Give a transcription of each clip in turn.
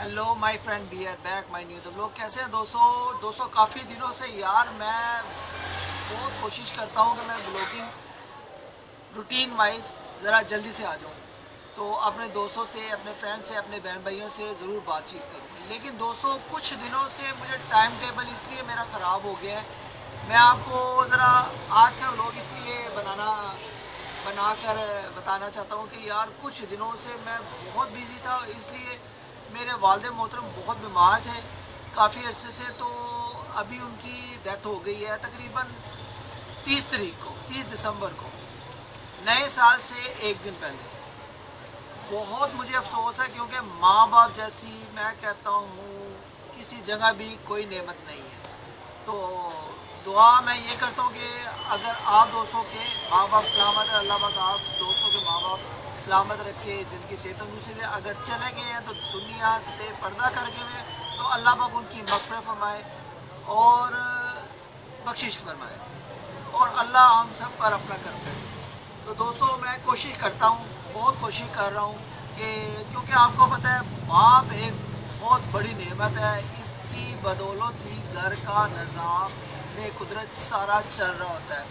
Hello my friend, we are back my new. तो लोग कैसे हैं दोस्तों काफ़ी दिनों से यार मैं बहुत कोशिश करता हूँ कि मैं ब्लॉगिंग रूटीन वाइज ज़रा जल्दी से आ जाऊँ, तो अपने दोस्तों से, अपने फ्रेंड से, अपने बहन भाइयों से ज़रूर बातचीत करूँ। लेकिन दोस्तों कुछ दिनों से मुझे टाइम टेबल इसलिए मेरा ख़राब हो गया है। मैं आपको ज़रा आज का व्लॉग इसलिए बनाकर बताना चाहता हूँ कि यार कुछ दिनों से मैं बहुत बिज़ी था, इसलिए मेरे वालिद मोहतरम बहुत बीमार थे काफ़ी अरसे से। तो अभी उनकी डेथ हो गई है तकरीबन 30 दिसंबर को, नए साल से एक दिन पहले। बहुत मुझे अफसोस है क्योंकि माँ बाप जैसी, मैं कहता हूँ, किसी जगह भी कोई नेमत नहीं है। तो दुआ मैं ये करता हूँ कि अगर आप दोस्तों के माँ बाप सलामत है, अल्लाह पाक आप दोस्तों के माँ बाप सलामत रखे, जिनकी सेहत तंदुरुस्ती से अगर चले गए हैं तो दुनिया से पर्दा कर गए हैं, तो अल्लाह पाक उनकी मग़फ़िरत फरमाए और बख्शिश फरमाए और अल्लाह हम सब पर अपना करते हैं। तो दोस्तों मैं कोशिश करता हूँ, बहुत कोशिश कर रहा हूँ कि क्योंकि आपको पता है बाप एक बहुत बड़ी नेमत है, इसकी बदौलत ही घर का निज़ाम में कुदरत सारा चल रहा होता है।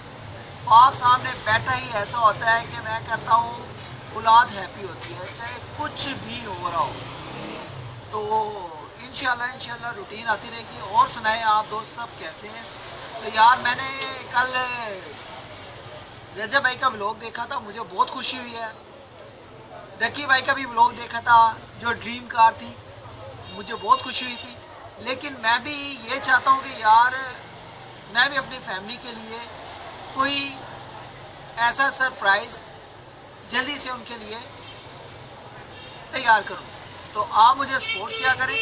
बाप सामने बैठा ही ऐसा होता है कि मैं कहता हूँ औलाद हैप्पी होती है, चाहे कुछ भी हो रहा हो। तो इंशाल्लाह रूटीन आती रहेगी। और सुनाए आप दोस्त सब कैसे हैं? तो यार मैंने कल रजब भाई का व्लॉग देखा था, मुझे बहुत खुशी हुई है। डक्की भाई का भी व्लॉग देखा था, जो ड्रीम कार थी, मुझे बहुत खुशी हुई थी। लेकिन मैं भी ये चाहता हूँ कि यार मैं भी अपनी फैमिली के लिए कोई ऐसा सरप्राइज़ जल्दी से उनके लिए तैयार करूं। तो आप मुझे सपोर्ट किया करें।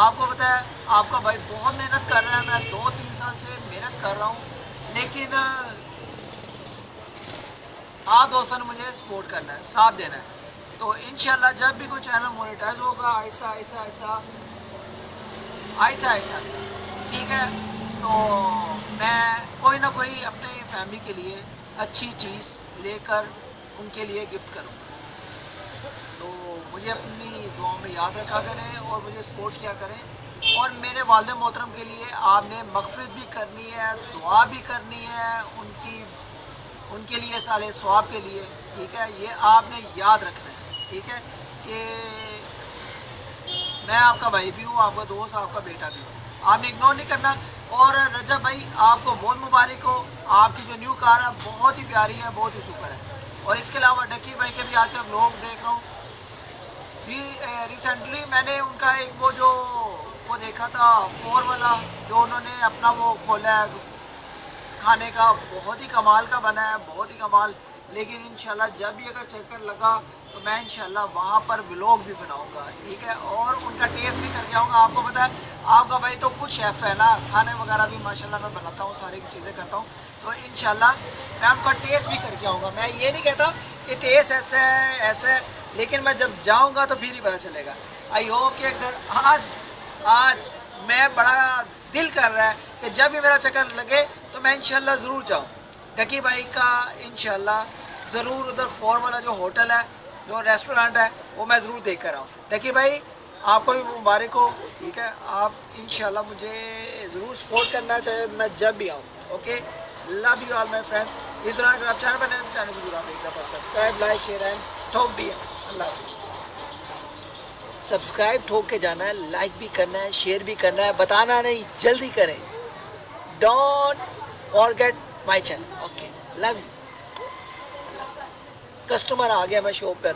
आपको पता है आपका भाई बहुत मेहनत कर रहा है, मैं 2-3 साल से मेहनत कर रहा हूं, लेकिन आप दोस्तों ने मुझे सपोर्ट करना है, साथ देना है। तो इंशाल्लाह जब भी कोई चैनल मोनेटाइज होगा, ऐसा ठीक है, तो मैं कोई ना कोई अपने फैमिली के लिए अच्छी चीज़ लेकर उनके लिए गिफ्ट करूँगा। तो मुझे अपनी दुआ में याद रखा करें और मुझे सपोर्ट किया करें। और मेरे वालिद मोहतरम के लिए आपने मग़फ़िरत भी करनी है, दुआ भी करनी है उनके लिए, साले सवाब के लिए, ठीक है। ये आपने याद रखना है, ठीक है, कि मैं आपका भाई भी हूँ, आपका दोस्त, आपका बेटा भी हूँ। आपने इग्नोर नहीं करना। और रजब भाई आपको बहुत मुबारक हो, आपकी जो न्यू कार है बहुत ही प्यारी है, बहुत ही सुपर है। और इसके अलावा डक्की भाई के भी आज का व्लॉग देख रहा हूँ। रिसेंटली मैंने उनका एक वो देखा था 4 वाला, जो उन्होंने अपना वो खोला है खाने का, बहुत ही कमाल का बना है, बहुत ही कमाल। लेकिन इंशाल्लाह जब भी अगर चक्कर लगा तो मैं इंशाल्लाह वहाँ पर व्लॉग भी बनाऊँगा, ठीक है, और उनका टेस्ट भी करके आऊँगा। आपको पता है आपका भाई तो खुद शेफ़ है ना, खाने वगैरह भी माशाल्लाह मैं बनाता हूँ, सारी चीज़ें करता हूँ। तो इंशाल्लाह मैं उनका टेस्ट भी करके आऊँगा। मैं ये नहीं कहता कि टेस्ट ऐसा है, लेकिन मैं जब जाऊँगा तो फिर ही पता चलेगा। आई होप कि अगर आज मैं बड़ा दिल कर रहा है कि जब भी मेरा चक्कर लगे तो मैं इंशाल्लाह ज़रूर जाऊँ डक्की भाई का, इंशाल्लाह ज़रूर उधर 4 वाला जो होटल है, जो रेस्टोरेंट है, वो मैं ज़रूर देख कर आऊँ। डक्की भाई आपको भी मुबारक हो, ठीक है। आप इंशाल्लाह मुझे ज़रूर सपोर्ट करना, चाहे मैं जब भी आऊँ। Okay, love you all my friends. इस दौरान अगर आप चैनल पर नए तो चैनल को जरूर आप एक दफ़ा सब्सक्राइब, लाइक, शेयर एंड ठोक दिए। अल्लाह हाफ़िज़। सब्सक्राइब ठोक के जाना है, लाइक भी करना है, शेयर भी करना है, बताना नहीं, जल्दी करें। Don't forget my channel. Okay, love you. Customer आ गया, मैं शॉप पर।